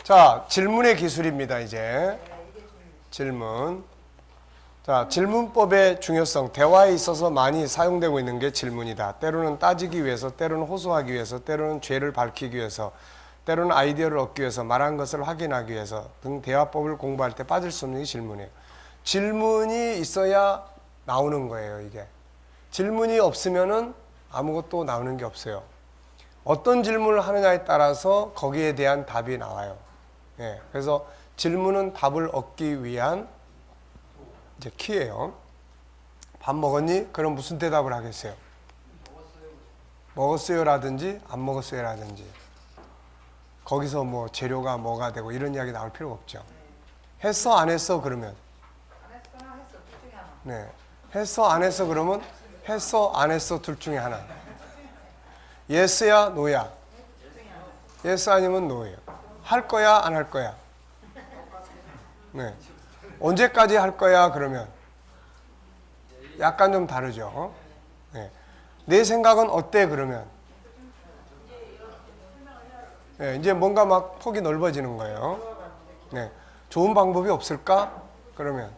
자, 질문의 기술입니다. 이제 질문. 자, 질문법의 중요성, 대화에 있어서 많이 사용되고 있는 게 질문이다. 때로는 따지기 위해서, 때로는 호소하기 위해서, 때로는 죄를 밝히기 위해서, 때로는 아이디어를 얻기 위해서, 말한 것을 확인하기 위해서 등 대화법을 공부할 때 빠질 수 없는 게 질문이에요. 질문이 있어야 나오는 거예요, 이게. 질문이 없으면은 아무것도 나오는 게 없어요. 어떤 질문을 하느냐에 따라서 거기에 대한 답이 나와요. 예, 그래서 질문은 답을 얻기 위한 이제 키예요. 밥 먹었니? 그럼 무슨 대답을 하겠어요? 먹었어요 라든지 안 먹었어요 라든지. 거기서 뭐 재료가 뭐가 되고 이런 이야기 나올 필요가 없죠. 했어 안 했어 그러면? 네, 했어 안 했어 그러면 했어 안 했어 둘 중에 하나. 예스야 노야? 예스 아니면 노예요. 할 거야 안 할 거야? 네. 언제까지 할 거야 그러면? 약간 좀 다르죠. 네. 내 생각은 어때 그러면? 네, 이제 뭔가 막 폭이 넓어지는 거예요. 네. 좋은 방법이 없을까? 그러면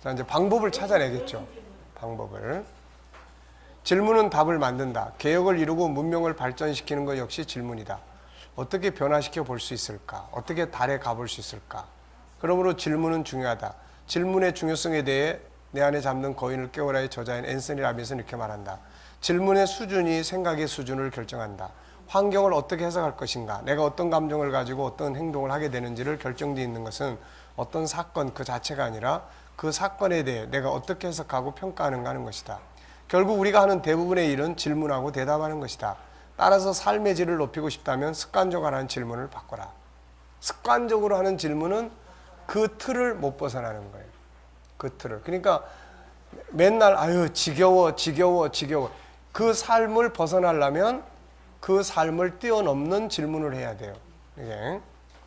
자, 이제 방법을 찾아내겠죠. 방법을. 질문은 답을 만든다. 개혁을 이루고 문명을 발전시키는 것 역시 질문이다. 어떻게 변화시켜 볼 수 있을까? 어떻게 달에 가볼 수 있을까? 그러므로 질문은 중요하다. 질문의 중요성에 대해 내 안에 잠든 거인을 깨우라의 저자인 앤서니 라빈스는 이렇게 말한다. 질문의 수준이 생각의 수준을 결정한다. 환경을 어떻게 해석할 것인가, 내가 어떤 감정을 가지고 어떤 행동을 하게 되는지를 결정되어 있는 것은 어떤 사건 그 자체가 아니라 그 사건에 대해 내가 어떻게 해석하고 평가하는가 하는 것이다. 결국 우리가 하는 대부분의 일은 질문하고 대답하는 것이다. 따라서 삶의 질을 높이고 싶다면 습관적으로 하는 질문을 바꿔라. 습관적으로 하는 질문은 그 틀을 못 벗어나는 거예요. 그 틀을. 그러니까 맨날 아유 지겨워 그 삶을 벗어나려면 그 삶을 뛰어넘는 질문을 해야 돼요. 이게.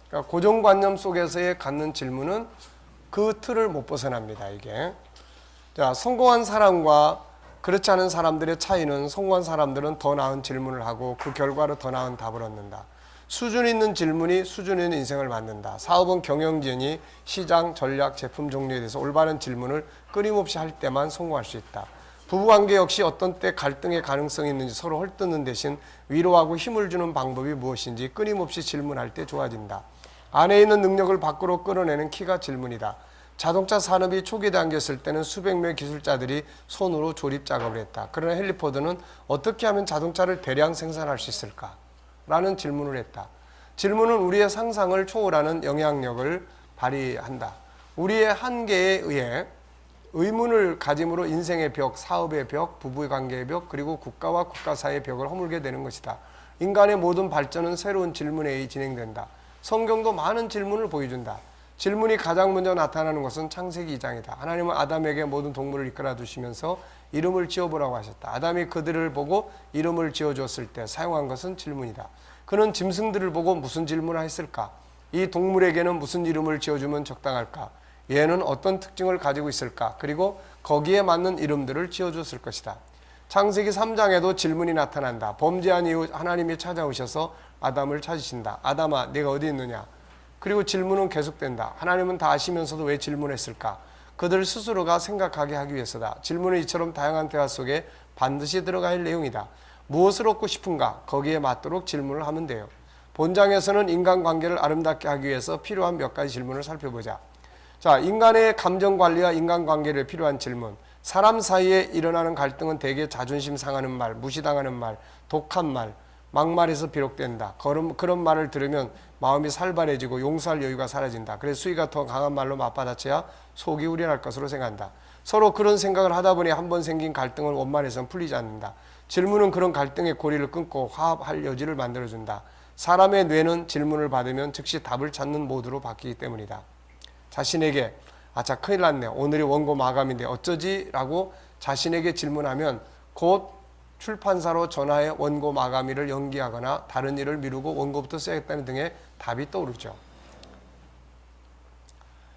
그러니까 고정관념 속에서의 갖는 질문은 그 틀을 못 벗어납니다. 이게. 자, 성공한 사람과 그렇지 않은 사람들의 차이는 성공한 사람들은 더 나은 질문을 하고 그 결과로 더 나은 답을 얻는다. 수준 있는 질문이 수준 있는 인생을 만든다. 사업은 경영진이 시장, 전략, 제품 종류에 대해서 올바른 질문을 끊임없이 할 때만 성공할 수 있다. 부부관계 역시 어떤 때 갈등의 가능성이 있는지 서로 헐뜯는 대신 위로하고 힘을 주는 방법이 무엇인지 끊임없이 질문할 때 좋아진다. 안에 있는 능력을 밖으로 끌어내는 키가 질문이다. 자동차 산업이 초기에 당겼을 때는 수백 명의 기술자들이 손으로 조립 작업을 했다. 그러나 헨리 포드는 어떻게 하면 자동차를 대량 생산할 수 있을까? 라는 질문을 했다. 질문은 우리의 상상을 초월하는 영향력을 발휘한다. 우리의 한계에 의해 의문을 가짐으로 인생의 벽, 사업의 벽, 부부의 관계의 벽, 그리고 국가와 국가 사이의 벽을 허물게 되는 것이다. 인간의 모든 발전은 새로운 질문에 의해 진행된다. 성경도 많은 질문을 보여준다. 질문이 가장 먼저 나타나는 것은 창세기 2장이다. 하나님은 아담에게 모든 동물을 이끌어 두시면서 이름을 지어보라고 하셨다. 아담이 그들을 보고 이름을 지어줬을 때 사용한 것은 질문이다. 그는 짐승들을 보고 무슨 질문을 했을까? 이 동물에게는 무슨 이름을 지어주면 적당할까? 얘는 어떤 특징을 가지고 있을까? 그리고 거기에 맞는 이름들을 지어줬을 것이다. 창세기 3장에도 질문이 나타난다. 범죄한 이후 하나님이 찾아오셔서 아담을 찾으신다. 아담아, 네가 어디 있느냐? 그리고 질문은 계속된다. 하나님은 다 아시면서도 왜 질문했을까? 그들 스스로가 생각하게 하기 위해서다. 질문은 이처럼 다양한 대화 속에 반드시 들어갈 내용이다. 무엇을 얻고 싶은가? 거기에 맞도록 질문을 하면 돼요. 본장에서는 인간관계를 아름답게 하기 위해서 필요한 몇 가지 질문을 살펴보자. 자, 인간의 감정관리와 인간관계를 필요한 질문. 사람 사이에 일어나는 갈등은 대개 자존심 상하는 말, 무시당하는 말, 독한 말, 막말에서 비롯된다. 그런 말을 들으면 마음이 살벌해지고 용서할 여유가 사라진다. 그래서 수위가 더 강한 말로 맞받아쳐야 속이 우려날 것으로 생각한다. 서로 그런 생각을 하다 보니 한 번 생긴 갈등은 원만해서는 풀리지 않는다. 질문은 그런 갈등의 고리를 끊고 화합할 여지를 만들어준다. 사람의 뇌는 질문을 받으면 즉시 답을 찾는 모드로 바뀌기 때문이다. 자신에게 자 큰일 났네. 오늘이 원고 마감인데 어쩌지? 라고 자신에게 질문하면 곧 출판사로 전화해 원고 마감일을 연기하거나 다른 일을 미루고 원고부터 써야겠다는 등의 답이 떠오르죠.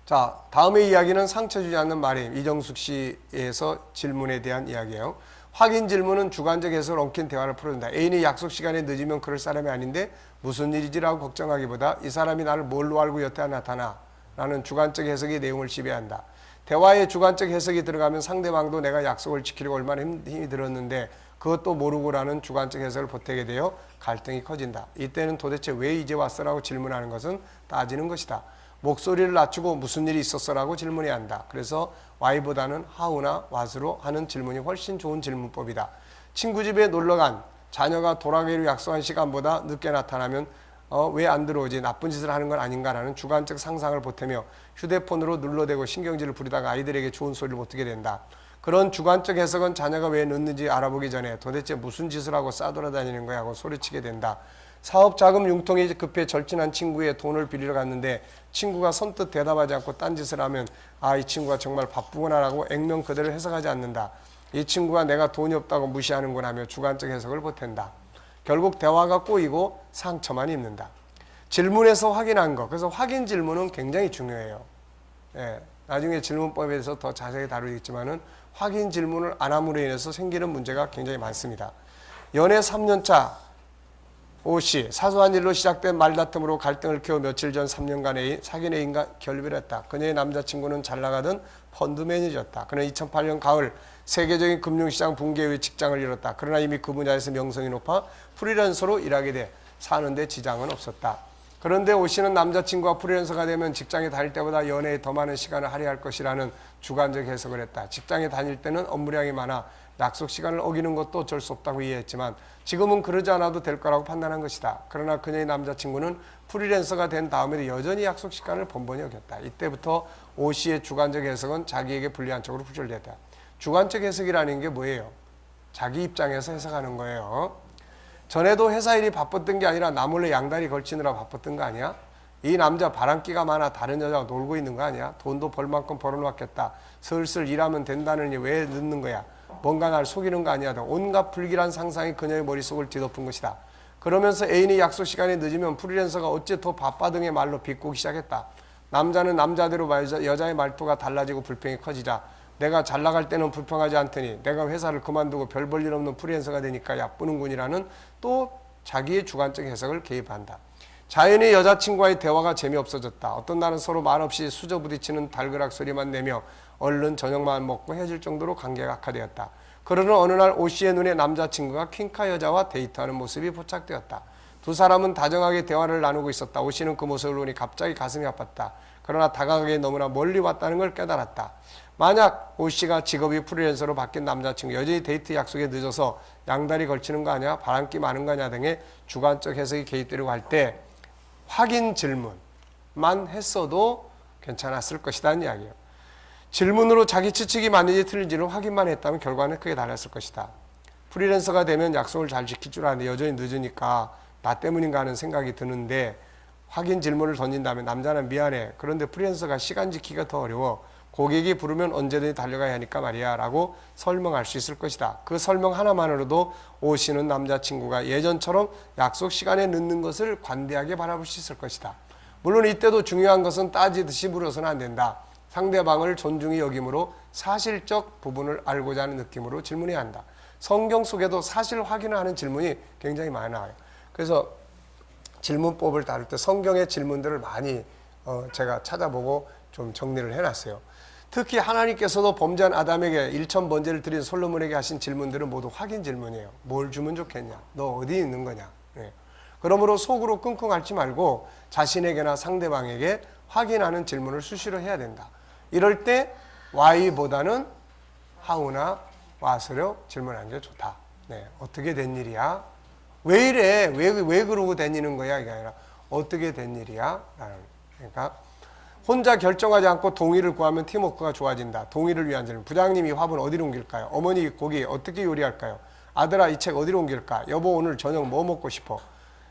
자, 다음의 이야기는 상처 주지 않는 말임. 이정숙 씨에서 질문에 대한 이야기예요. 확인 질문은 주관적 해석을 엉킨 대화를 풀어준다. 애인이 약속 시간에 늦으면 그럴 사람이 아닌데 무슨 일이지라고 걱정하기보다 이 사람이 나를 뭘로 알고 여태 나타나? 라는 주관적 해석이 내용을 지배한다. 대화에 주관적 해석이 들어가면 상대방도 내가 약속을 지키려고 얼마나 힘이 들었는데 그것도 모르고라는 주관적 해석을 보태게 되어 갈등이 커진다. 이때는 도대체 왜 이제 왔어라고 질문하는 것은 따지는 것이다. 목소리를 낮추고 무슨 일이 있었어라고 질문해야 한다. 그래서 why보다는 how나 what으로 하는 질문이 훨씬 좋은 질문법이다. 친구 집에 놀러간 자녀가 돌아가기로 약속한 시간보다 늦게 나타나면 왜 안 들어오지? 나쁜 짓을 하는 건 아닌가라는 주관적 상상을 보태며 휴대폰으로 눌러대고 신경질을 부리다가 아이들에게 좋은 소리를 못 듣게 된다. 그런 주관적 해석은 자녀가 왜 늦는지 알아보기 전에 도대체 무슨 짓을 하고 싸돌아다니는 거야 하고 소리치게 된다. 사업 자금 융통이 급해 절친한 친구의 돈을 빌리러 갔는데 친구가 선뜻 대답하지 않고 딴짓을 하면 이 친구가 정말 바쁘구나라고 액면 그대로 해석하지 않는다. 이 친구가 내가 돈이 없다고 무시하는구나 하며 주관적 해석을 보탠다. 결국 대화가 꼬이고 상처만 입는다. 질문에서 확인한 것. 그래서 확인 질문은 굉장히 중요해요. 나중에 질문법에 대해서 더 자세히 다루겠지만은 확인 질문을 안 함으로 인해서 생기는 문제가 굉장히 많습니다. 연애 3년차 오씨, 사소한 일로 시작된 말다툼으로 갈등을 키워 며칠 전 3년간의 사귄 애인과 결별했다. 그녀의 남자친구는 잘나가던 펀드 매니저였다. 그는 2008년 가을 세계적인 금융시장 붕괴 후에 직장을 잃었다. 그러나 이미 그 분야에서 명성이 높아 프리랜서로 일하게 돼 사는데 지장은 없었다. 그런데 오씨는 남자친구가 프리랜서가 되면 직장에 다닐 때보다 연애에 더 많은 시간을 할애할 것이라는 주관적 해석을 했다. 직장에 다닐 때는 업무량이 많아 약속 시간을 어기는 것도 어쩔 수 없다고 이해했지만 지금은 그러지 않아도 될 거라고 판단한 것이다. 그러나 그녀의 남자친구는 프리랜서가 된 다음에도 여전히 약속 시간을 번번이 어겼다. 이때부터 오 씨의 주관적 해석은 자기에게 불리한 쪽으로 후절됐다. 주관적 해석이라는 게 뭐예요? 자기 입장에서 해석하는 거예요. 전에도 회사 일이 바빴던 게 아니라 나 몰래 양다리 걸치느라 바빴던 거 아니야? 이 남자 바람기가 많아 다른 여자와 놀고 있는 거 아니야? 돈도 벌 만큼 벌어놓았겠다. 슬슬 일하면 된다느니 왜 늦는 거야? 뭔가 날 속이는 거 아니야? 온갖 불길한 상상이 그녀의 머릿속을 뒤덮은 것이다. 그러면서 애인이 약속 시간에 늦으면 프리랜서가 어째 더 바빠 등의 말로 비꼬기 시작했다. 남자는 남자대로 여자의 말투가 달라지고 불평이 커지자 내가 잘 나갈 때는 불평하지 않더니 내가 회사를 그만두고 별 볼 일 없는 프리랜서가 되니까 야쁘는군이라는 또 자기의 주관적 해석을 개입한다. 자연히 여자친구와의 대화가 재미없어졌다. 어떤 날은 서로 말없이 수저부딪히는 달그락 소리만 내며 얼른 저녁만 먹고 헤어질 정도로 관계가 악화되었다. 그러는 어느 날 오 씨의 눈에 남자친구가 퀸카 여자와 데이트하는 모습이 포착되었다. 두 사람은 다정하게 대화를 나누고 있었다. 오 씨는 그 모습을 보니 갑자기 가슴이 아팠다. 그러나 다가가기에 너무나 멀리 왔다는 걸 깨달았다. 만약 오 씨가 직업이 프리랜서로 바뀐 남자친구 여전히 데이트 약속에 늦어서 양다리 걸치는 거 아니야? 바람기 많은 거냐 등의 주관적 해석이 개입되려고 할 때 확인 질문만 했어도 괜찮았을 것이라는 이야기예요. 질문으로 자기 추측이 맞는지 틀린지를 확인만 했다면 결과는 크게 달랐을 것이다. 프리랜서가 되면 약속을 잘 지킬 줄 아는데 여전히 늦으니까 나 때문인가 하는 생각이 드는데 확인 질문을 던진다면 남자는 미안해. 그런데 프리랜서가 시간 지키기가 더 어려워. 고객이 부르면 언제든지 달려가야 하니까 말이야 라고 설명할 수 있을 것이다. 그 설명 하나만으로도 오 씨는 남자친구가 예전처럼 약속 시간에 늦는 것을 관대하게 바라볼 수 있을 것이다. 물론 이때도 중요한 것은 따지듯이 물어서는 안 된다. 상대방을 존중히 여김으로 사실적 부분을 알고자 하는 느낌으로 질문해야 한다. 성경 속에도 사실 확인을 하는 질문이 굉장히 많아요. 그래서 질문법을 다룰 때 성경의 질문들을 많이 제가 찾아보고 좀 정리를 해놨어요. 특히 하나님께서도 범죄한 아담에게 1000번제를 드린 솔로몬에게 하신 질문들은 모두 확인 질문이에요. 뭘 주면 좋겠냐? 너 어디 있는 거냐? 네. 그러므로 속으로 끙끙 앓지 말고 자신에게나 상대방에게 확인하는 질문을 수시로 해야 된다. 이럴 때 why보다는 how나 what으로 질문하는 게 좋다. 네. 어떻게 된 일이야? 왜 이래? 왜 그러고 다니는 거야? 이게 아니라 어떻게 된 일이야? 라는. 그러니까 혼자 결정하지 않고 동의를 구하면 팀워크가 좋아진다. 동의를 위한 질문. 부장님 이 화분 어디로 옮길까요? 어머니 고기 어떻게 요리할까요? 아들아 이 책 어디로 옮길까? 여보 오늘 저녁 뭐 먹고 싶어?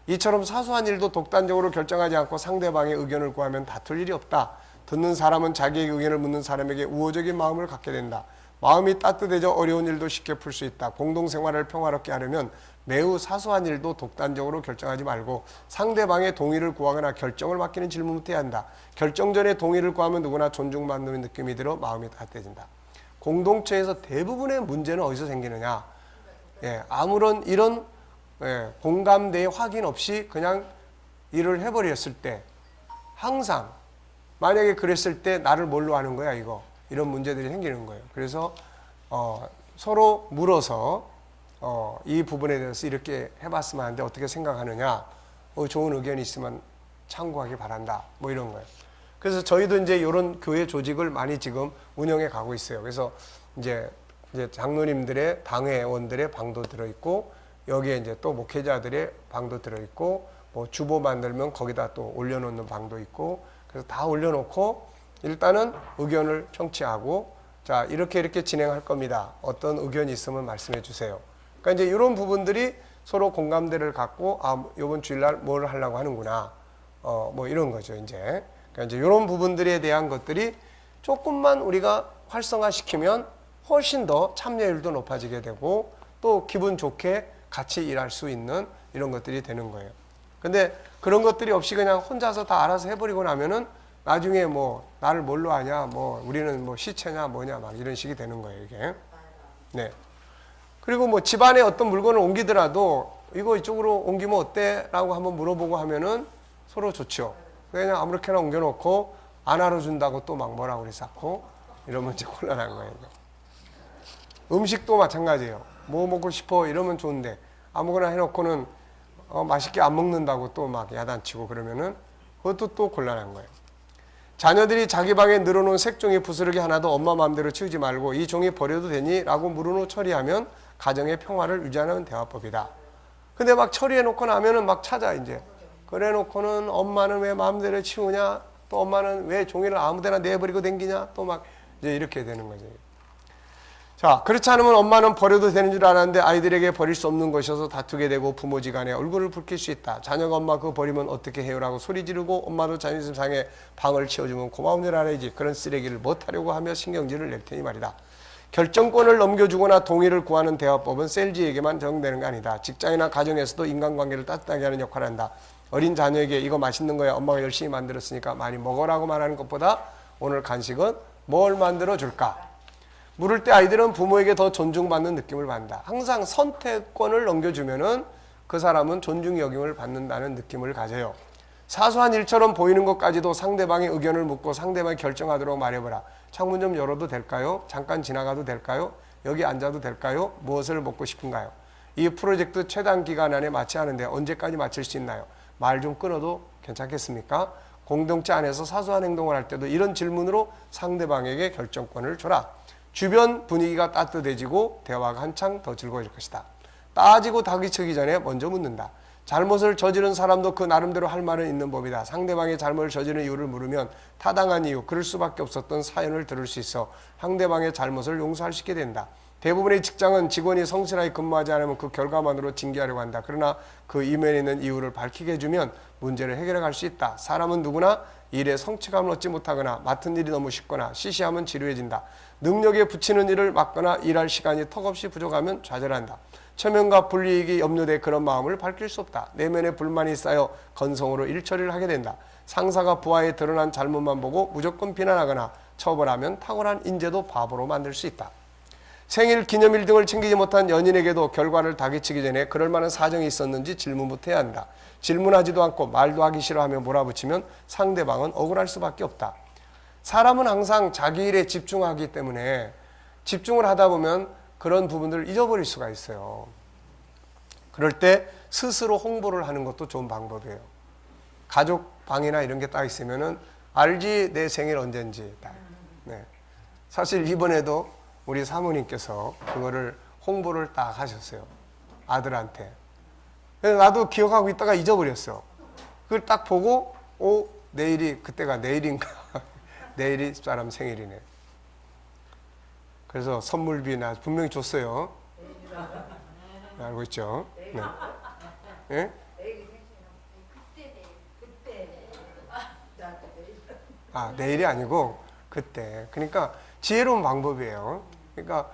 이처럼 사소한 일도 독단적으로 결정하지 않고 상대방의 의견을 구하면 다툴 일이 없다. 듣는 사람은 자기의 의견을 묻는 사람에게 우호적인 마음을 갖게 된다. 마음이 따뜻해져 어려운 일도 쉽게 풀 수 있다. 공동생활을 평화롭게 하려면 매우 사소한 일도 독단적으로 결정하지 말고 상대방의 동의를 구하거나 결정을 맡기는 질문부터 해야 한다. 결정 전에 동의를 구하면 누구나 존중받는 느낌이 들어 마음이 따뜻해진다. 공동체에서 대부분의 문제는 어디서 생기느냐? 아무런 이런 공감대의 확인 없이 그냥 일을 해버렸을 때 항상 만약에 그랬을 때 나를 뭘로 하는 거야 이거 이런 문제들이 생기는 거예요. 그래서 서로 물어서 이 부분에 대해서 이렇게 해봤으면 하는데 어떻게 생각하느냐, 좋은 의견이 있으면 참고하기 바란다, 뭐 이런 거예요. 그래서 저희도 이제 이런 교회 조직을 많이 지금 운영해 가고 있어요. 그래서 이제 장로님들의 당회원들의 방도 들어있고 여기에 이제 또 목회자들의 방도 들어있고 뭐 주보 만들면 거기다 또 올려놓는 방도 있고 그래서 다 올려놓고 일단은 의견을 청취하고 자 이렇게 진행할 겁니다. 어떤 의견이 있으면 말씀해 주세요. 그러니까 이제 이런 부분들이 서로 공감대를 갖고 이번 주일날 뭘 하려고 하는구나 뭐 이런 거죠. 이제 그러니까 이제 이런 부분들에 대한 것들이 조금만 우리가 활성화시키면 훨씬 더 참여율도 높아지게 되고 또 기분 좋게 같이 일할 수 있는 이런 것들이 되는 거예요. 근데 그런 것들이 없이 그냥 혼자서 다 알아서 해버리고 나면은 나중에 뭐 나를 뭘로 하냐, 뭐 우리는 뭐 시체냐 뭐냐 막 이런 식이 되는 거예요, 이게. 네. 그리고 뭐 집안에 어떤 물건을 옮기더라도 이거 이쪽으로 옮기면 어때? 라고 한번 물어보고 하면은 서로 좋죠. 그냥 아무렇게나 옮겨놓고 안 알아준다고 또 막 뭐라고 그랬었고 이러면 이제 곤란한 거예요. 음식도 마찬가지예요. 뭐 먹고 싶어 이러면 좋은데 아무거나 해놓고는 맛있게 안 먹는다고 또 막 야단치고 그러면은 그것도 또 곤란한 거예요. 자녀들이 자기 방에 늘어놓은 색종이 부스러기 하나도 엄마 마음대로 치우지 말고 이 종이 버려도 되니? 라고 물은 후 처리하면 가정의 평화를 유지하는 대화법이다. 근데 막 처리해놓고 나면은 막 찾아 이제. 그래놓고는 엄마는 왜 마음대로 치우냐? 또 엄마는 왜 종이를 아무데나 내버리고 댕기냐? 또 막 이제 이렇게 되는 거죠. 자, 그렇지 않으면 엄마는 버려도 되는 줄 알았는데 아이들에게 버릴 수 없는 것이어서 다투게 되고 부모지간에 얼굴을 붉힐 수 있다. 자녀가 엄마 그거 버리면 어떻게 해요? 라고 소리 지르고 엄마도 자존심 상해 방을 치워주면 고마운 줄 알아야지. 그런 쓰레기를 못하려고 하며 신경질을 낼 테니 말이다. 결정권을 넘겨주거나 동의를 구하는 대화법은 셀지에게만 적용되는 거 아니다. 직장이나 가정에서도 인간관계를 따뜻하게 하는 역할을 한다. 어린 자녀에게 이거 맛있는 거야. 엄마가 열심히 만들었으니까 많이 먹으라고 말하는 것보다 오늘 간식은 뭘 만들어 줄까? 물을 때 아이들은 부모에게 더 존중받는 느낌을 받는다. 항상 선택권을 넘겨주면은 그 사람은 존중 여김을 받는다는 느낌을 가져요. 사소한 일처럼 보이는 것까지도 상대방의 의견을 묻고 상대방이 결정하도록 말해보라. 창문 좀 열어도 될까요? 잠깐 지나가도 될까요? 여기 앉아도 될까요? 무엇을 먹고 싶은가요? 이 프로젝트 최단 기간 안에 마쳐야 하는데 언제까지 마칠 수 있나요? 말 좀 끊어도 괜찮겠습니까? 공동체 안에서 사소한 행동을 할 때도 이런 질문으로 상대방에게 결정권을 줘라. 주변 분위기가 따뜻해지고 대화가 한창 더 즐거워질 것이다. 따지고 다그치기 전에 먼저 묻는다. 잘못을 저지른 사람도 그 나름대로 할 말은 있는 법이다. 상대방의 잘못을 저지른 이유를 물으면 타당한 이유, 그럴 수밖에 없었던 사연을 들을 수 있어 상대방의 잘못을 용서할 수 있게 된다. 대부분의 직장은 직원이 성실하게 근무하지 않으면 그 결과만으로 징계하려고 한다. 그러나 그 이면에 있는 이유를 밝히게 해주면 문제를 해결해 갈 수 있다. 사람은 누구나 일에 성취감을 얻지 못하거나 맡은 일이 너무 쉽거나 시시하면 지루해진다. 능력에 붙이는 일을 맡거나 일할 시간이 턱없이 부족하면 좌절한다. 체면과 불이익이 염려돼 그런 마음을 밝힐 수 없다. 내면에 불만이 쌓여 건성으로 일처리를 하게 된다. 상사가 부하에 드러난 잘못만 보고 무조건 비난하거나 처벌하면 탁월한 인재도 바보로 만들 수 있다. 생일, 기념일 등을 챙기지 못한 연인에게도 결과를 다그치기 전에 그럴 만한 사정이 있었는지 질문부터 해야 한다. 질문하지도 않고 말도 하기 싫어하며 몰아붙이면 상대방은 억울할 수밖에 없다. 사람은 항상 자기 일에 집중하기 때문에 집중을 하다 보면 그런 부분들을 잊어버릴 수가 있어요. 그럴 때 스스로 홍보를 하는 것도 좋은 방법이에요. 가족 방이나 이런 게 딱 있으면은 알지 내 생일 언젠지. 네. 사실 이번에도 우리 사모님께서 그거를 홍보를 딱 하셨어요. 아들한테. 그래서 나도 기억하고 있다가 잊어버렸어. 그걸 딱 보고 내일이 그때가 내일인가? 내일이 사람 생일이네. 그래서 선물비 나 분명히 줬어요. 알고 있죠? 네. 네? 내일이 아니고 그때. 그러니까 지혜로운 방법이에요. 그러니까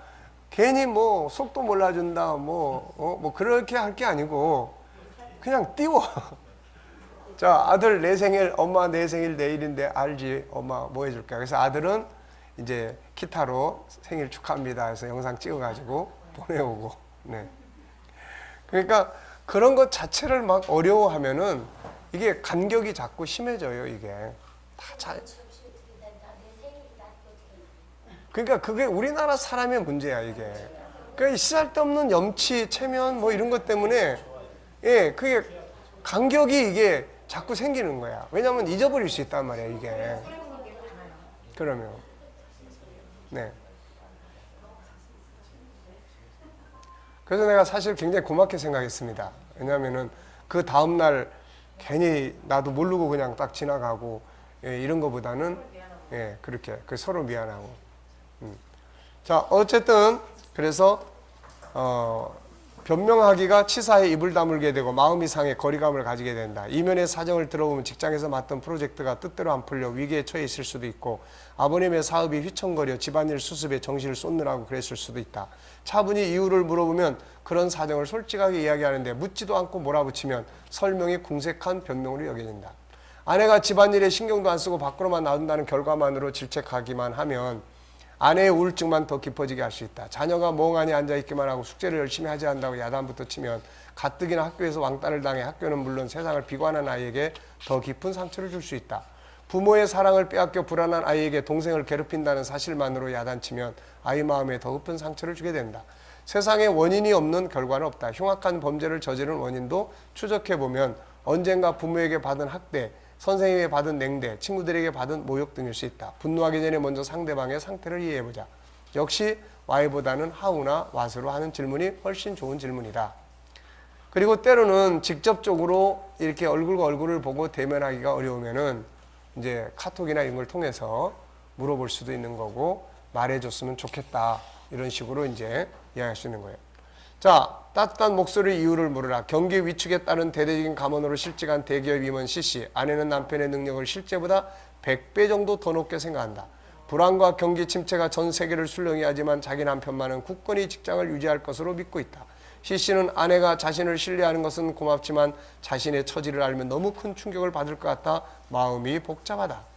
괜히 뭐 속도 몰라준다 뭐 그렇게 할 게 아니고 그냥 띄워. 자, 아들 내 생일, 엄마 내 생일 내일인데 알지? 엄마 뭐 해줄까? 그래서 아들은 이제 기타로 생일 축하합니다 해서 영상 찍어가지고 보내오고. 네. 그러니까 그런 것 자체를 막 어려워하면은 이게 간격이 자꾸 심해져요, 이게. 다 잘. 그러니까 그게 우리나라 사람의 문제야, 이게. 그러니까 쓰잘데없는 염치, 체면 뭐 이런 것 때문에 예, 그게 간격이 이게 자꾸 생기는 거야. 왜냐면 잊어버릴 수 있단 말이야, 이게. 그러면. 네. 그래서 내가 사실 굉장히 고맙게 생각했습니다. 왜냐하면은 그 다음날 괜히 나도 모르고 그냥 딱 지나가고 예, 이런 거보다는 예, 그렇게 그 서로 미안하고. 자, 어쨌든 그래서 변명하기가 치사에 입을 다물게 되고 마음이 상해 거리감을 가지게 된다. 이면의 사정을 들어보면 직장에서 맡은 프로젝트가 뜻대로 안 풀려 위기에 처해 있을 수도 있고 아버님의 사업이 휘청거려 집안일 수습에 정신을 쏟느라고 그랬을 수도 있다. 차분히 이유를 물어보면 그런 사정을 솔직하게 이야기하는데 묻지도 않고 몰아붙이면 설명이 궁색한 변명으로 여겨진다. 아내가 집안일에 신경도 안 쓰고 밖으로만 나온다는 결과만으로 질책하기만 하면 아내의 우울증만 더 깊어지게 할 수 있다. 자녀가 멍하니 앉아있기만 하고 숙제를 열심히 하지 않는다고 야단부터 치면 가뜩이나 학교에서 왕따를 당해 학교는 물론 세상을 비관한 아이에게 더 깊은 상처를 줄 수 있다. 부모의 사랑을 빼앗겨 불안한 아이에게 동생을 괴롭힌다는 사실만으로 야단치면 아이 마음에 더 깊은 상처를 주게 된다. 세상에 원인이 없는 결과는 없다. 흉악한 범죄를 저지른 원인도 추적해보면 언젠가 부모에게 받은 학대, 선생님에게 받은 냉대, 친구들에게 받은 모욕 등일 수 있다. 분노하기 전에 먼저 상대방의 상태를 이해해보자. 역시 why보다는 how나 what으로 하는 질문이 훨씬 좋은 질문이다. 그리고 때로는 직접적으로 이렇게 얼굴과 얼굴을 보고 대면하기가 어려우면은 이제 카톡이나 이런 걸 통해서 물어볼 수도 있는 거고 말해줬으면 좋겠다. 이런 식으로 이제 이야기할 수 있는 거예요. 자, 따뜻한 목소리 이유를 물으라. 경기 위축에 따른 대대적인 감원으로 실직한 대기업 임원 C씨. 아내는 남편의 능력을 실제보다 100배 정도 더 높게 생각한다. 불안과 경기 침체가 전 세계를 술렁이 하지만 자기 남편만은 굳건히 직장을 유지할 것으로 믿고 있다. C씨는 아내가 자신을 신뢰하는 것은 고맙지만 자신의 처지를 알면 너무 큰 충격을 받을 것 같아 마음이 복잡하다.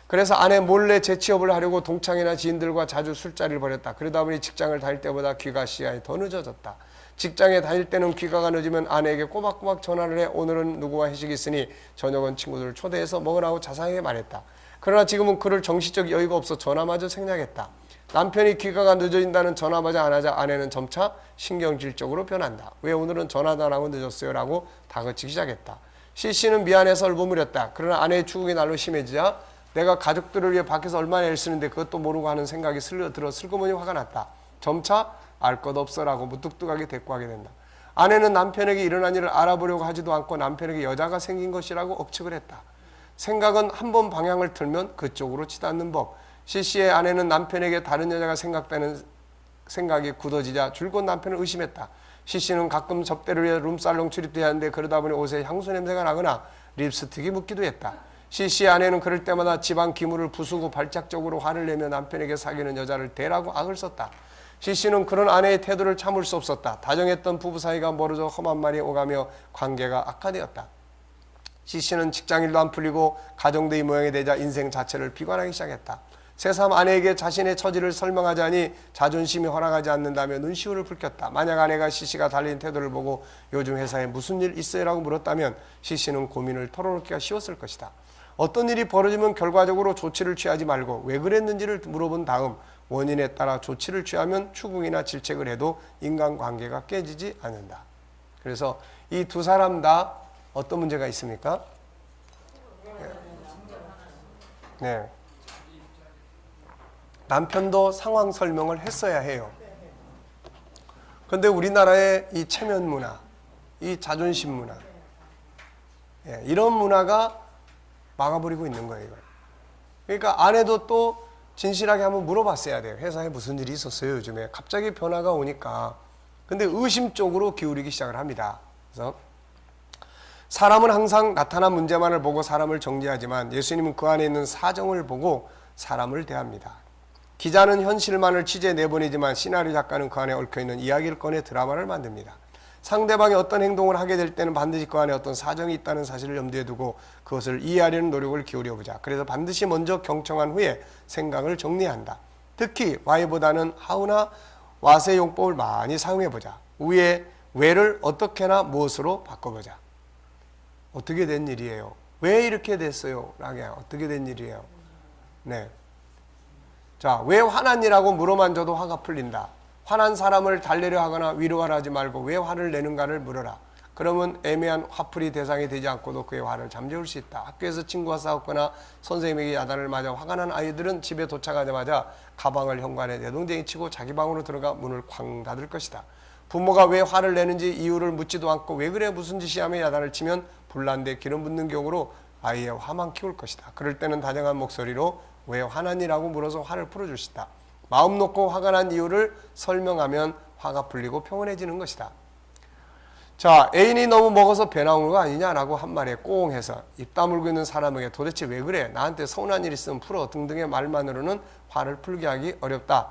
그래서 아내 몰래 재취업을 하려고 동창이나 지인들과 자주 술자리를 벌였다. 그러다 보니 직장을 다닐 때보다 귀가 시간이 더 늦어졌다. 직장에 다닐 때는 귀가가 늦으면 아내에게 꼬박꼬박 전화를 해 오늘은 누구와 회식이 있으니 저녁은 친구들을 초대해서 먹으라고 자상하게 말했다. 그러나 지금은 그럴 정신적 여유가 없어 전화마저 생략했다. 남편이 귀가가 늦어진다는 전화마저 안 하자 아내는 점차 신경질적으로 변한다. 왜 오늘은 전화도 안 하고 늦었어요? 라고 다그치기 시작했다. C씨는 미안해서 얼버무렸다. 그러나 아내의 추궁이 날로 심해지자 내가 가족들을 위해 밖에서 얼마나 애를 쓰는데 그것도 모르고 하는 생각이 슬며들어 슬그머니 화가 났다. 점차 알 것 없어라고 무뚝뚝하게 대꾸하게 된다. 아내는 남편에게 일어난 일을 알아보려고 하지도 않고 남편에게 여자가 생긴 것이라고 억측을 했다. 생각은 한 번 방향을 틀면 그쪽으로 치닫는 법. C씨의 아내는 남편에게 다른 여자가 생각되는 생각이 굳어지자 줄곧 남편을 의심했다. C씨는 가끔 접대를 위해 룸살롱 출입도 하는데 그러다 보니 옷에 향수 냄새가 나거나 립스틱이 묻기도 했다. C씨의 아내는 그럴 때마다 집안 기물을 부수고 발작적으로 화를 내며 남편에게 사귀는 여자를 대라고 악을 썼다. C씨는 그런 아내의 태도를 참을 수 없었다. 다정했던 부부 사이가 멀어져 험한 말이 오가며 관계가 악화되었다. C씨는 직장일도 안 풀리고 가정도 이 모양이 되자 인생 자체를 비관하기 시작했다. 새삼 아내에게 자신의 처지를 설명하자니 자존심이 허락하지 않는다며 눈시울을 붉혔다. 만약 아내가 C씨가 달린 태도를 보고 요즘 회사에 무슨 일 있어요? 라고 물었다면 C씨는 고민을 털어놓기가 쉬웠을 것이다. 어떤 일이 벌어지면 결과적으로 조치를 취하지 말고 왜 그랬는지를 물어본 다음 원인에 따라 조치를 취하면 추궁이나 질책을 해도 인간관계가 깨지지 않는다. 그래서 이 두 사람 다 어떤 문제가 있습니까? 네. 남편도 상황 설명을 했어야 해요. 그런데 우리나라의 이 체면 문화, 이 자존심 문화, 이런 문화가 막아버리고 있는 거예요, 이걸. 그러니까 아내도 또 진실하게 한번 물어봤어야 돼요. 회사에 무슨 일이 있었어요, 요즘에. 갑자기 변화가 오니까. 근데 의심 쪽으로 기울이기 시작을 합니다. 그래서 사람은 항상 나타난 문제만을 보고 사람을 정죄하지만 예수님은 그 안에 있는 사정을 보고 사람을 대합니다. 기자는 현실만을 취재 내보내지만 시나리오 작가는 그 안에 얽혀있는 이야기를 꺼내 드라마를 만듭니다. 상대방이 어떤 행동을 하게 될 때는 반드시 그 안에 어떤 사정이 있다는 사실을 염두에 두고 그것을 이해하려는 노력을 기울여보자. 그래서 반드시 먼저 경청한 후에 생각을 정리한다. 특히 why보다는 how나 what의 용법을 많이 사용해보자. 위에 왜를 어떻게나 무엇으로 바꿔보자. 어떻게 된 일이에요? 왜 이렇게 됐어요? 라게 어떻게 된 일이에요? 네. 자, 왜 화났니라고 물어만 줘도 화가 풀린다. 화난 사람을 달래려 하거나 위로하라 하지 말고 왜 화를 내는가를 물어라. 그러면 애매한 화풀이 대상이 되지 않고도 그의 화를 잠재울 수 있다. 학교에서 친구와 싸웠거나 선생님에게 야단을 맞아 화가 난 아이들은 집에 도착하자마자 가방을 현관에 내동댕이 치고 자기 방으로 들어가 문을 쾅 닫을 것이다. 부모가 왜 화를 내는지 이유를 묻지도 않고 왜 그래 무슨 짓이야 하며 야단을 치면 불난데 기름 붓는 격으로 아이의 화만 키울 것이다. 그럴 때는 다정한 목소리로 왜 화났니라고 물어서 화를 풀어줄 수 있다. 마음 놓고 화가 난 이유를 설명하면 화가 풀리고 평온해지는 것이다. 자, 애인이 너무 먹어서 배 나오는 거 아니냐라고 한 말에 꽁 해서 입 다물고 있는 사람에게 도대체 왜 그래? 나한테 서운한 일 있으면 풀어 등등의 말만으로는 화를 풀게 하기 어렵다.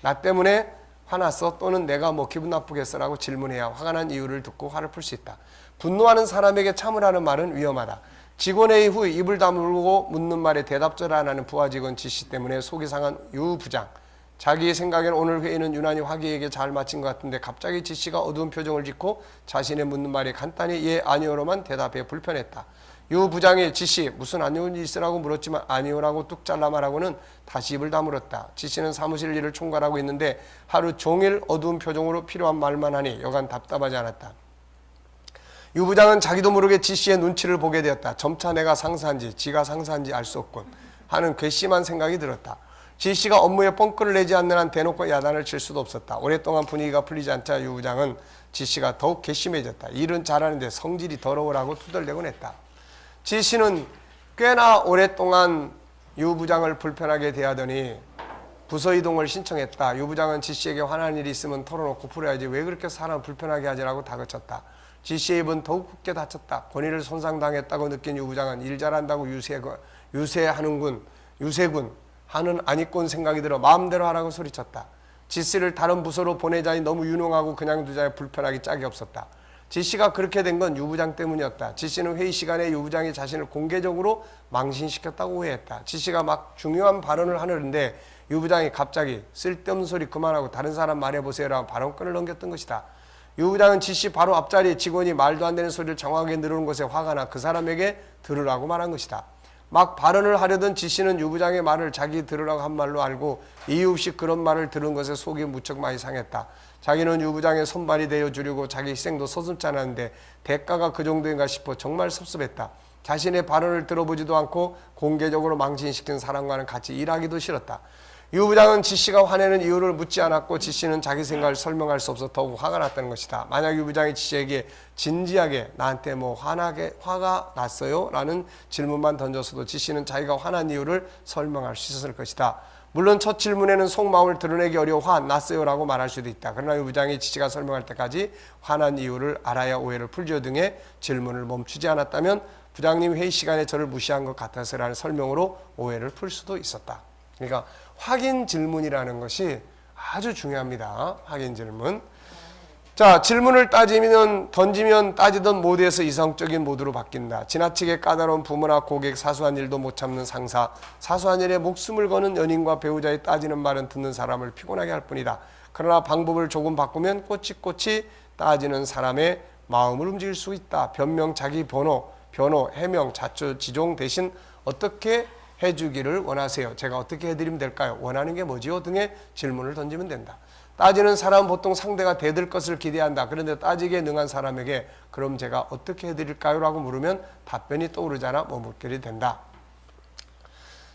나 때문에 화났어? 또는 내가 뭐 기분 나쁘겠어라고 질문해야 화가 난 이유를 듣고 화를 풀 수 있다. 분노하는 사람에게 참으라는 말은 위험하다. 직원회의 후 입을 다물고 묻는 말에 대답절 안 하는 부하 직원 지시 때문에 속이 상한 유 부장. 자기 생각엔 오늘 회의는 유난히 화기에게 잘 마친 것 같은데 갑자기 지시가 어두운 표정을 짓고 자신의 묻는 말에 간단히 예 아니오로만 대답해 불편했다. 유 부장이 지시 무슨 안 좋은 일 있으라고 물었지만 아니오라고 뚝 잘라 말하고는 다시 입을 다물었다. 지시는 사무실 일을 총괄하고 있는데 하루 종일 어두운 표정으로 필요한 말만 하니 여간 답답하지 않았다. 유 부장은 자기도 모르게 지시의 눈치를 보게 되었다. 점차 내가 상사인지 지가 상사인지 알 수 없군 하는 괘씸한 생각이 들었다. 지시가 업무에 뻥크를 내지 않는 한 대놓고 야단을 칠 수도 없었다. 오랫동안 분위기가 풀리지 않자 유 부장은 지시가 더욱 괘씸해졌다. 일은 잘하는데 성질이 더러우라고 투덜대곤 했다. 지시는 꽤나 오랫동안 유 부장을 불편하게 대하더니 부서 이동을 신청했다. 유 부장은 지시에게 화난 일이 있으면 털어놓고 풀어야지 왜 그렇게 사람을 불편하게 하지라고 다그쳤다. 지시의 입은 더욱 굳게 닫혔다. 권위를 손상당했다고 느낀 유 부장은 일 잘한다고 유세군 하는 안익권 생각이 들어 마음대로 하라고 소리쳤다. 지시를 다른 부서로 보내자니 너무 유능하고 그냥 두자니 불편하기 짝이 없었다. 지시가 그렇게 된 건 유 부장 때문이었다. 지시는 회의 시간에 유 부장이 자신을 공개적으로 망신시켰다고 오해했다. 지시가 막 중요한 발언을 하는데 유 부장이 갑자기 쓸데없는 소리 그만하고 다른 사람 말해보세요라고 발언권을 넘겼던 것이다. 유 부장은 지시 바로 앞자리에 직원이 말도 안 되는 소리를 정확하게 누르는 것에 화가 나 그 사람에게 들으라고 말한 것이다. 막 발언을 하려던 지시는 유 부장의 말을 자기 들으라고 한 말로 알고 이유 없이 그런 말을 들은 것에 속이 무척 많이 상했다. 자기는 유 부장의 손발이 되어주려고 자기 희생도 서슴지 않았는데 대가가 그 정도인가 싶어 정말 섭섭했다. 자신의 발언을 들어보지도 않고 공개적으로 망신시킨 사람과는 같이 일하기도 싫었다. 유 부장은 지시가 화내는 이유를 묻지 않았고 지시는 자기 생각을 설명할 수 없어 더욱 화가 났다는 것이다. 만약 유 부장이 지시에게 진지하게 나한테 뭐 화가 났어요? 라는 질문만 던졌어도 지시는 자기가 화난 이유를 설명할 수 있었을 것이다. 물론 첫 질문에는 속마음을 드러내기 어려워 화났어요 라고 말할 수도 있다. 그러나 유 부장이 지시가 설명할 때까지 화난 이유를 알아야 오해를 풀지어 등의 질문을 멈추지 않았다면 부장님 회의 시간에 저를 무시한 것 같아서라는 설명으로 오해를 풀 수도 있었다. 그러니까 확인 질문이라는 것이 아주 중요합니다. 확인 질문. 자, 질문을 던지면 따지던 모드에서 이성적인 모드로 바뀐다. 지나치게 까다로운 부모나 고객, 사소한 일도 못 참는 상사, 사소한 일에 목숨을 거는 연인과 배우자의 따지는 말은 듣는 사람을 피곤하게 할 뿐이다. 그러나 방법을 조금 바꾸면 꼬치꼬치 따지는 사람의 마음을 움직일 수 있다. 변명, 자기 변호, 해명, 자초, 지종 대신 어떻게 해주기를 원하세요? 제가 어떻게 해드리면 될까요? 원하는 게 뭐지요? 등의 질문을 던지면 된다. 따지는 사람은 보통 상대가 대들 것을 기대한다. 그런데 따지기에 능한 사람에게 그럼 제가 어떻게 해드릴까요? 라고 물으면 답변이 떠오르잖아 머뭇거리게 된다.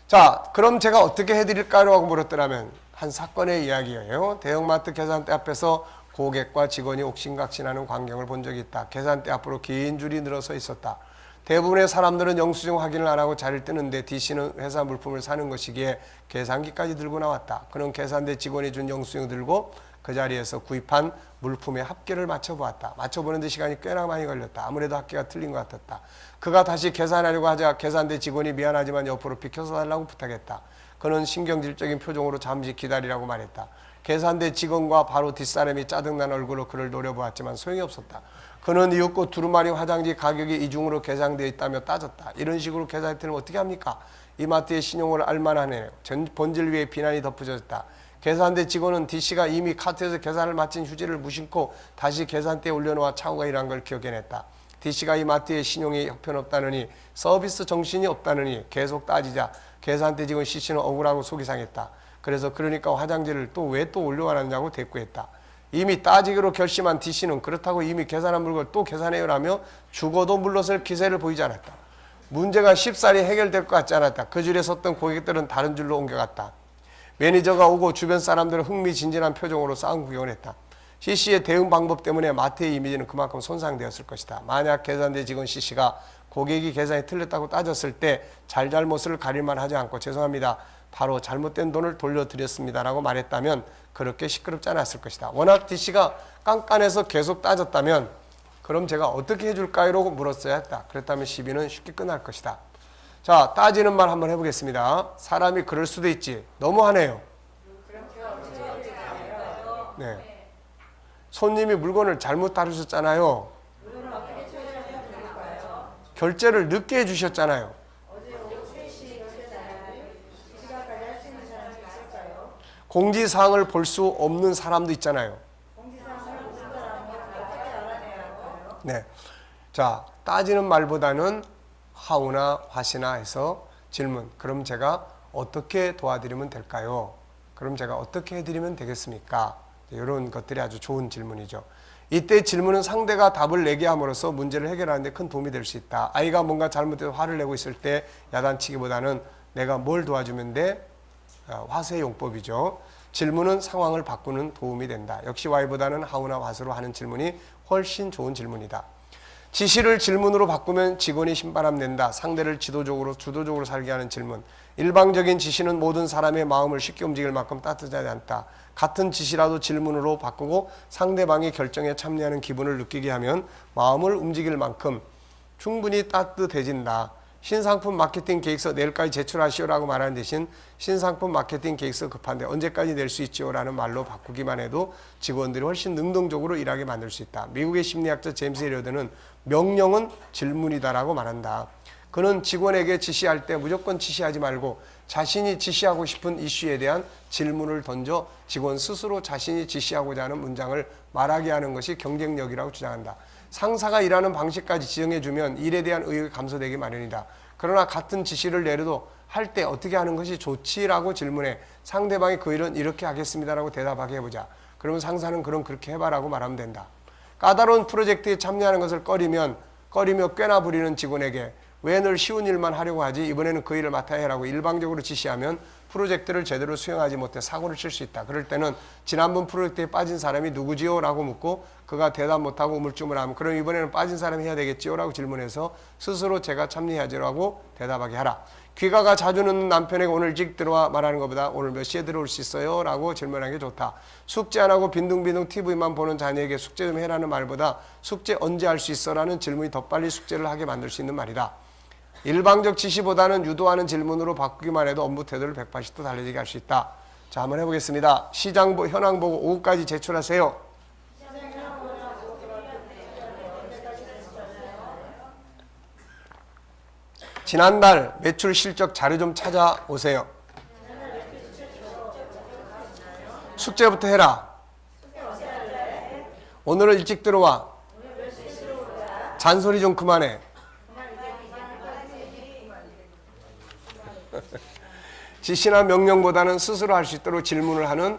자, 그럼 제가 어떻게 해드릴까요? 라고 물었더라면 한 사건의 이야기예요. 대형마트 계산대 앞에서 고객과 직원이 옥신각신하는 광경을 본 적이 있다. 계산대 앞으로 긴 줄이 늘어서 있었다. 대부분의 사람들은 영수증 확인을 안 하고 자리를 뜨는데 D씨는 회사 물품을 사는 것이기에 계산기까지 들고 나왔다. 그는 계산대 직원이 준 영수증을 들고 그 자리에서 구입한 물품의 합계를 맞춰보았다. 맞춰보는데 시간이 꽤나 많이 걸렸다. 아무래도 합계가 틀린 것 같았다. 그가 다시 계산하려고 하자 계산대 직원이 미안하지만 옆으로 비켜서 달라고 부탁했다. 그는 신경질적인 표정으로 잠시 기다리라고 말했다. 계산대 직원과 바로 뒷사람이 짜증난 얼굴로 그를 노려보았지만 소용이 없었다. 그는 이윽고 두루마리 화장지 가격이 이중으로 계산되어 있다며 따졌다. 이런 식으로 계산을 어떻게 합니까? 이마트의 신용을 알만하네요. 본질 위에 비난이 덧붙여졌다. 계산대 직원은 D씨가 이미 카트에서 계산을 마친 휴지를 무심코 다시 계산대에 올려놓아 착오가 일어난 걸 기억해냈다. D씨가 이 마트에 신용이 형편없다느니 서비스 정신이 없다느니 계속 따지자 계산대 직원 C씨는 억울하고 속이 상했다. 그래서 그러니까 화장지를 또 왜 또 올려놨냐고 대꾸했다. 이미 따지기로 결심한 D씨는 그렇다고 이미 계산한 물건을 또 계산해요라며 죽어도 물러설 기세를 보이지 않았다. 문제가 쉽사리 해결될 것 같지 않았다. 그 줄에 섰던 고객들은 다른 줄로 옮겨갔다. 매니저가 오고 주변 사람들은 흥미진진한 표정으로 싸움 구경을 했다. C씨의 대응 방법 때문에 마트의 이미지는 그만큼 손상되었을 것이다. 만약 계산대 직원 C씨가 고객이 계산이 틀렸다고 따졌을 때 잘잘못을 가릴만 하지 않고 죄송합니다. 바로 잘못된 돈을 돌려드렸습니다. 라고 말했다면 그렇게 시끄럽지 않았을 것이다. 워낙 D씨가 깐깐해서 계속 따졌다면 그럼 제가 어떻게 해줄까요? 라고 물었어야 했다. 그렇다면 시비는 쉽게 끝날 것이다. 자, 따지는 말 한번 해보겠습니다. 사람이 그럴 수도 있지. 너무하네요. 네. 손님이 물건을 잘못 다루셨잖아요. 결제를 늦게 해주셨잖아요. 공지사항을 볼 수 없는 사람도 있잖아요. 네. 자, 따지는 말보다는 하우나 화시나 해서 질문. 그럼 제가 어떻게 도와드리면 될까요? 그럼 제가 어떻게 해드리면 되겠습니까? 이런 것들이 아주 좋은 질문이죠. 이때 질문은 상대가 답을 내게 함으로써 문제를 해결하는 데 큰 도움이 될 수 있다. 아이가 뭔가 잘못해서 화를 내고 있을 때 야단치기보다는 내가 뭘 도와주면 돼? 화세 용법이죠. 질문은 상황을 바꾸는 도움이 된다. 역시 Y보다는 하우나 화수로 하는 질문이 훨씬 좋은 질문이다. 지시를 질문으로 바꾸면 직원이 신바람 낸다. 상대를 주도적으로 살게 하는 질문. 일방적인 지시는 모든 사람의 마음을 쉽게 움직일 만큼 따뜻하지 않다. 같은 지시라도 질문으로 바꾸고 상대방이 결정에 참여하는 기분을 느끼게 하면 마음을 움직일 만큼 충분히 따뜻해진다. 신상품 마케팅 계획서 내일까지 제출하시오라고 말하는 대신 신상품 마케팅 계획서 급한데 언제까지 낼 수 있지요라는 말로 바꾸기만 해도 직원들이 훨씬 능동적으로 일하게 만들 수 있다. 미국의 심리학자 제임스 에리어드는 명령은 질문이다라고 말한다. 그는 직원에게 지시할 때 무조건 지시하지 말고 자신이 지시하고 싶은 이슈에 대한 질문을 던져 직원 스스로 자신이 지시하고자 하는 문장을 말하게 하는 것이 경쟁력이라고 주장한다. 상사가 일하는 방식까지 지정해주면 일에 대한 의욕이 감소되기 마련이다. 그러나 같은 지시를 내려도 할 때 어떻게 하는 것이 좋지라고 질문해 상대방이 그 일은 이렇게 하겠습니다라고 대답하게 해보자. 그러면 상사는 그럼 그렇게 해봐라고 말하면 된다. 까다로운 프로젝트에 참여하는 것을 꺼리며 꾀나 부리는 직원에게 왜 늘 쉬운 일만 하려고 하지? 이번에는 그 일을 맡아야 해라고 일방적으로 지시하면 프로젝트를 제대로 수행하지 못해 사고를 칠 수 있다. 그럴 때는 지난번 프로젝트에 빠진 사람이 누구지요? 라고 묻고 그가 대답 못하고 우물쭈물하면 그럼 이번에는 빠진 사람이 해야 되겠지요? 라고 질문해서 스스로 제가 참여하지라고 대답하게 하라. 귀가가 자주 늦는 남편에게 오늘 일찍 들어와 말하는 것보다 오늘 몇 시에 들어올 수 있어요? 라고 질문하는 게 좋다. 숙제 안 하고 빈둥빈둥 TV만 보는 자녀에게 숙제 좀 해라는 말보다 숙제 언제 할 수 있어? 라는 질문이 더 빨리 숙제를 하게 만들 수 있는 말이다. 일방적 지시보다는 유도하는 질문으로 바꾸기만 해도 업무 태도를 180도 달라지게 할 수 있다. 자, 한번 해보겠습니다. 시장 현황 보고 오후까지 제출하세요. 지난달 매출 실적 자료 좀 찾아오세요. 숙제부터 해라. 오늘은 일찍 들어와. 잔소리 좀 그만해. 지시나 명령보다는 스스로 할 수 있도록 질문을 하는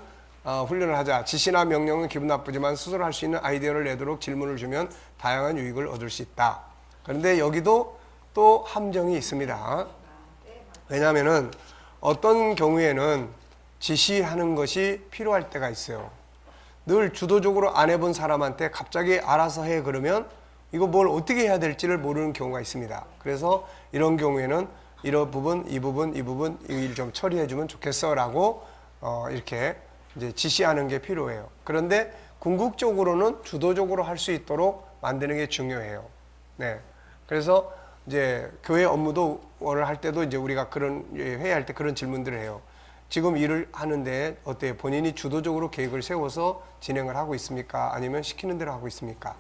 훈련을 하자. 지시나 명령은 기분 나쁘지만 스스로 할 수 있는 아이디어를 내도록 질문을 주면 다양한 유익을 얻을 수 있다. 그런데 여기도 또 함정이 있습니다. 왜냐하면 어떤 경우에는 지시하는 것이 필요할 때가 있어요. 늘 주도적으로 안 해본 사람한테 갑자기 알아서 해 그러면 이거 뭘 어떻게 해야 될지를 모르는 경우가 있습니다. 그래서 이런 경우에는 이런 부분, 이 부분, 이 일 좀 처리해 주면 좋겠어 라고 이렇게 이제 지시하는 게 필요해요. 그런데 궁극적으로는 주도적으로 할 수 있도록 만드는 게 중요해요. 네. 그래서 이제 교회 업무도 할 때도 이제 우리가 그런 회의할 때 그런 질문들을 해요. 지금 일을 하는데 어때요? 본인이 주도적으로 계획을 세워서 진행을 하고 있습니까? 아니면 시키는 대로 하고 있습니까?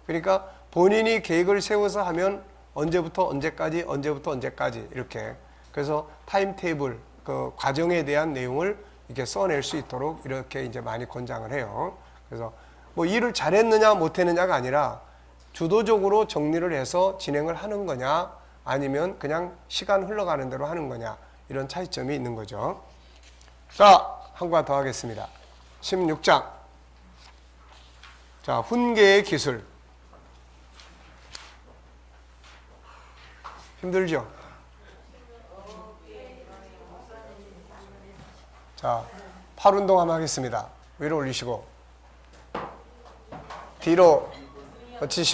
그러니까 본인이 계획을 세워서 하면 언제부터 언제까지 이렇게. 그래서 타임테이블, 그 과정에 대한 내용을 이렇게 써낼 수 있도록 이렇게 이제 많이 권장을 해요. 그래서 뭐 일을 잘했느냐 못했느냐가 아니라 주도적으로 정리를 해서 진행을 하는 거냐 아니면 그냥 시간 흘러가는 대로 하는 거냐 이런 차이점이 있는 거죠. 자, 한 권 더 하겠습니다. 16장. 자, 훈계의 기술. 힘들죠? 자, 팔 운동 한번 하겠습니다. 위로 올리시고 뒤로 뻗치시고